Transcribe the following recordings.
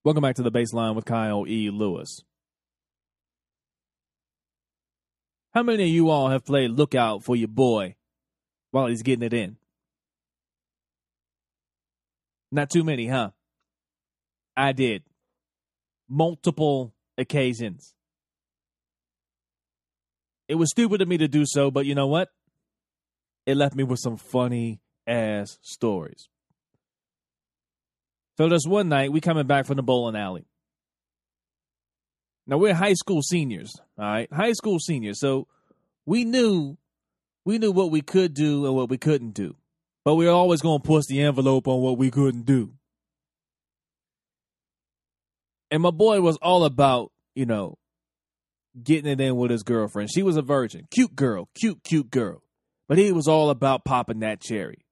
Welcome back to The Baseline with Kyle E. Lewis. How many of you all have played lookout for your boy while he's getting it in? Not too many, huh? I did. Multiple occasions. It was stupid of me to do so, but you know what? It left me with some funny-ass stories. So this one night, we coming back from the bowling alley. Now, we're high school seniors, all right? High school seniors. So we knew what we could do and what we couldn't do. But we were always going to push the envelope on what we couldn't do. And my boy was all about, getting it in with his girlfriend. She was a virgin. Cute girl. Cute girl. But he was all about popping that cherry.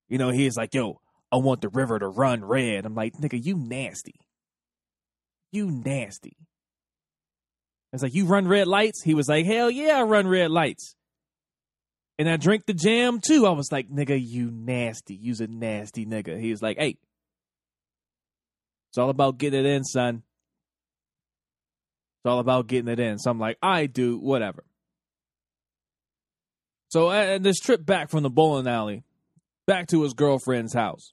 He was like, yo, I want the river to run red. I'm like, nigga, you nasty. You nasty. I was like, you run red lights? He was like, hell yeah, I run red lights. And I drink the jam too. I was like, nigga, you nasty. You's a nasty nigga. He was like, hey, it's all about getting it in, son. It's all about getting it in. So I'm like, I do, whatever. So this trip back from the bowling alley, back to his girlfriend's house.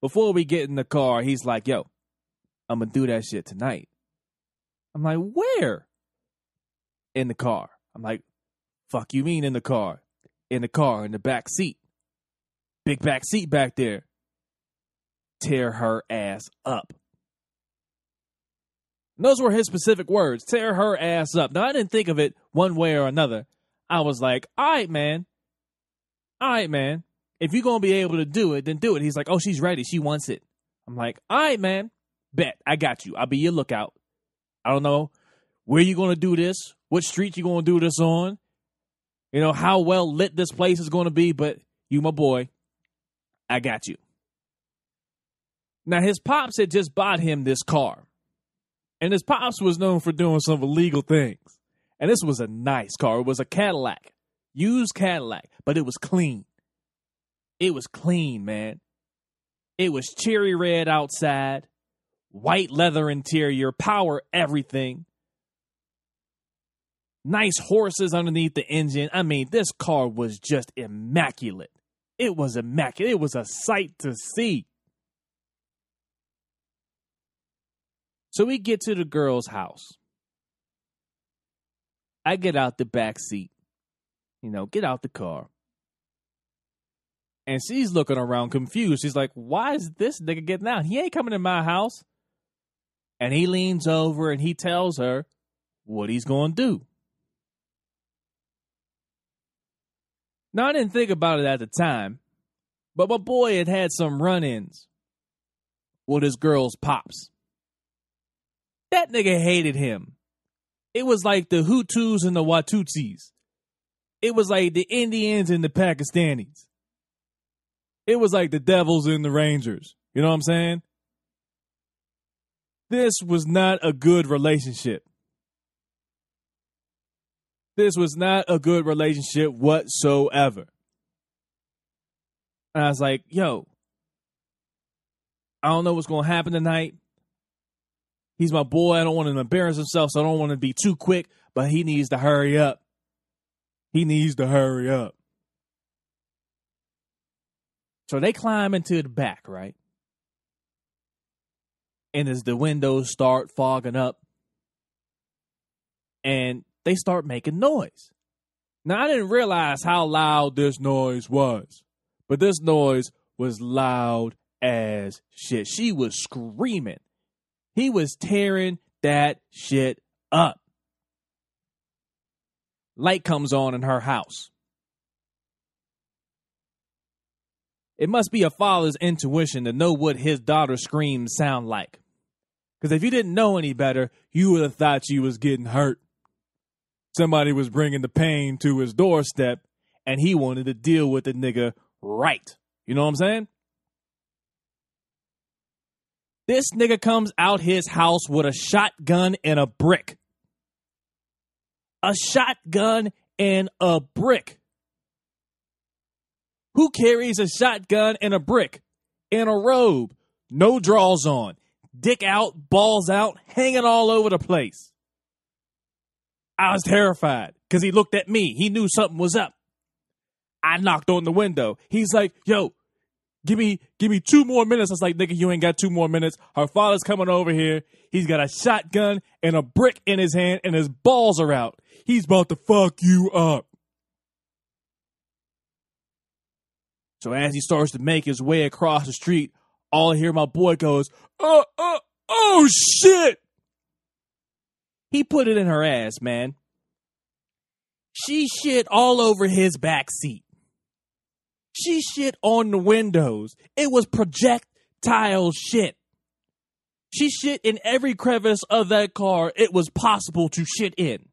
Before we get in the car, he's like, yo, I'm going to do that shit tonight. I'm like, where? In the car. I'm like, fuck you mean in the car? In the car, in the back seat. Big back seat back there. Tear her ass up. And those were his specific words. Tear her ass up. Now, I didn't think of it one way or another. I was like, all right, man. If you're going to be able to do it, then do it. He's like, oh, she's ready. She wants it. I'm like, all right, man. Bet. I got you. I'll be your lookout. I don't know where you're going to do this, what street you're going to do this on, how well lit this place is going to be, but you, my boy, I got you. Now, his pops had just bought him this car, and his pops was known for doing some illegal things, and this was a nice car. It was a Cadillac, used Cadillac, but it was clean. It was clean, man. It was cherry red outside, white leather interior, power everything. Nice horses underneath the engine. I mean, this car was just immaculate. It was immaculate. It was a sight to see. So we get to the girl's house. I get out the back seat. Get out the car. And she's looking around confused. She's like, why is this nigga getting out? He ain't coming in my house. And he leans over and he tells her what he's going to do. Now, I didn't think about it at the time, but my boy had some run-ins with his girl's pops. That nigga hated him. It was like the Hutus and the Watutsis. It was like the Indians and the Pakistanis. It was like the Devils and the Rangers. You know what I'm saying? This was not a good relationship. This was not a good relationship whatsoever. And I was like, yo, I don't know what's going to happen tonight. He's my boy. I don't want him to embarrass himself, so I don't want to be too quick, but he needs to hurry up. So they climb into the back, right? And as the windows start fogging up, and they start making noise. Now, I didn't realize how loud this noise was, but this noise was loud as shit. She was screaming. He was tearing that shit up. Light comes on in her house. It must be a father's intuition to know what his daughter's screams sound like. Because if you didn't know any better, you would have thought she was getting hurt. Somebody was bringing the pain to his doorstep, and he wanted to deal with the nigga right. You know what I'm saying? This nigga comes out his house with a shotgun and a brick. A shotgun and a brick. Who carries a shotgun and a brick in a robe, no drawers on, dick out, balls out, hanging all over the place. I was terrified because he looked at me. He knew something was up. I knocked on the window. He's like, yo, give me 2 more minutes. I was like, nigga, you ain't got 2 more minutes. Her father's coming over here. He's got a shotgun and a brick in his hand and his balls are out. He's about to fuck you up. So as he starts to make his way across the street, all I hear my boy goes, oh shit. He put it in her ass, man. She shit all over his back seat. She shit on the windows. It was projectile shit. She shit in every crevice of that car it was possible to shit in.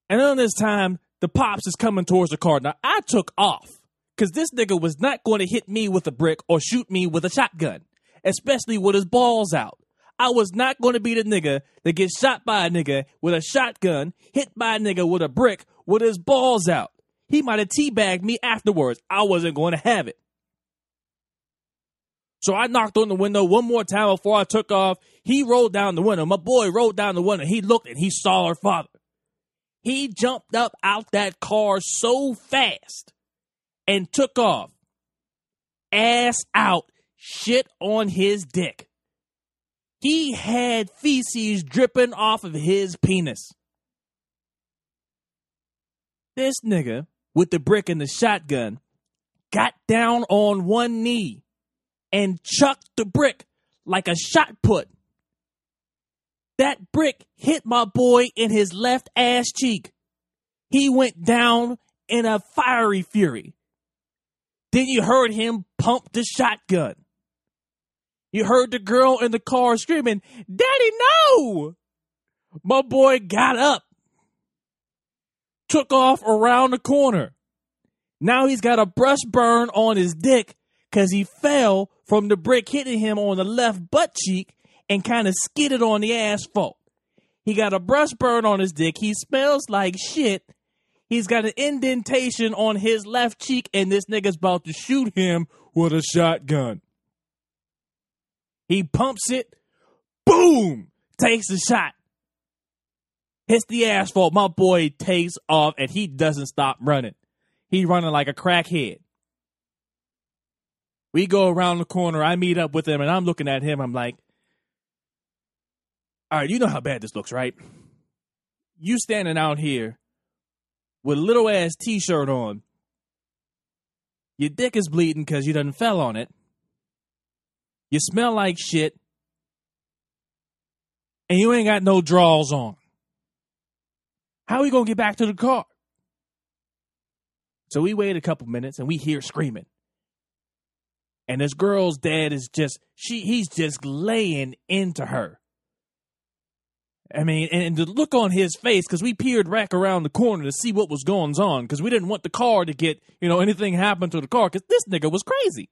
And on this time, the pops is coming towards the car. Now, I took off because this nigga was not going to hit me with a brick or shoot me with a shotgun, especially with his balls out. I was not going to be the nigga that gets shot by a nigga with a shotgun, hit by a nigga with a brick with his balls out. He might have teabagged me afterwards. I wasn't going to have it. So I knocked on the window one more time before I took off. He rolled down the window. My boy rolled down the window. He looked and he saw her father. He jumped up out that car so fast and took off. Ass out, shit on his dick. He had feces dripping off of his penis. This nigga with the brick and the shotgun got down on one knee and chucked the brick like a shot put. That brick hit my boy in his left ass cheek. He went down in a fiery fury. Then you heard him pump the shotgun. You heard the girl in the car screaming, "Daddy, no!" My boy got up, took off around the corner. Now he's got a brush burn on his dick because he fell from the brick hitting him on the left butt cheek and kind of skidded on the asphalt. He got a brush burn on his dick. He smells like shit. He's got an indentation on his left cheek, and this nigga's about to shoot him with a shotgun. He pumps it. Boom! Takes the shot. Hits the asphalt. My boy takes off, and he doesn't stop running. He's running like a crackhead. We go around the corner. I meet up with him, and I'm looking at him. I'm like, all right, you know how bad this looks, right? You standing out here with a little ass t-shirt on. Your dick is bleeding because you done fell on it. You smell like shit. And you ain't got no drawers on. How are we going to get back to the car? So we wait a couple minutes and we hear screaming. And this girl's dad is he's just laying into her. I mean, and the look on his face, because we peered back around the corner to see what was going on, because we didn't want the car to get, anything happen to the car, because this nigga was crazy.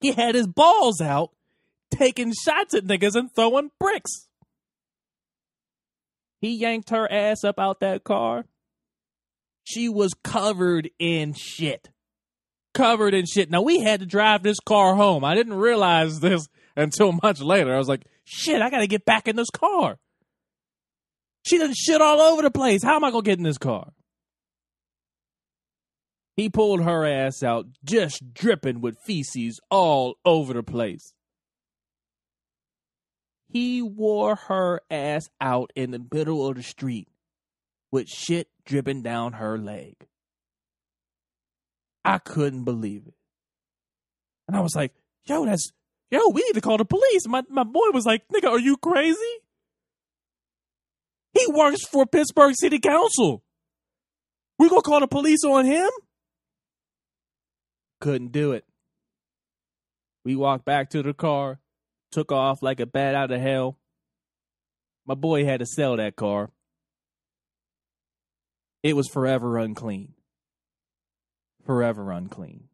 He had his balls out, taking shots at niggas and throwing bricks. He yanked her ass up out that car. She was covered in shit. Covered in shit. Now, we had to drive this car home. I didn't realize this until much later. I was like, shit, I got to get back in this car. She done shit all over the place. How am I going to get in this car? He pulled her ass out, just dripping with feces all over the place. He wore her ass out in the middle of the street with shit dripping down her leg. I couldn't believe it. And I was like, we need to call the police. My boy was like, nigga, are you crazy? He works for Pittsburgh City Council. We gonna call the police on him? Couldn't do it. We walked back to the car, took off like a bat out of hell. My boy had to sell that car. It was forever unclean. Forever unclean.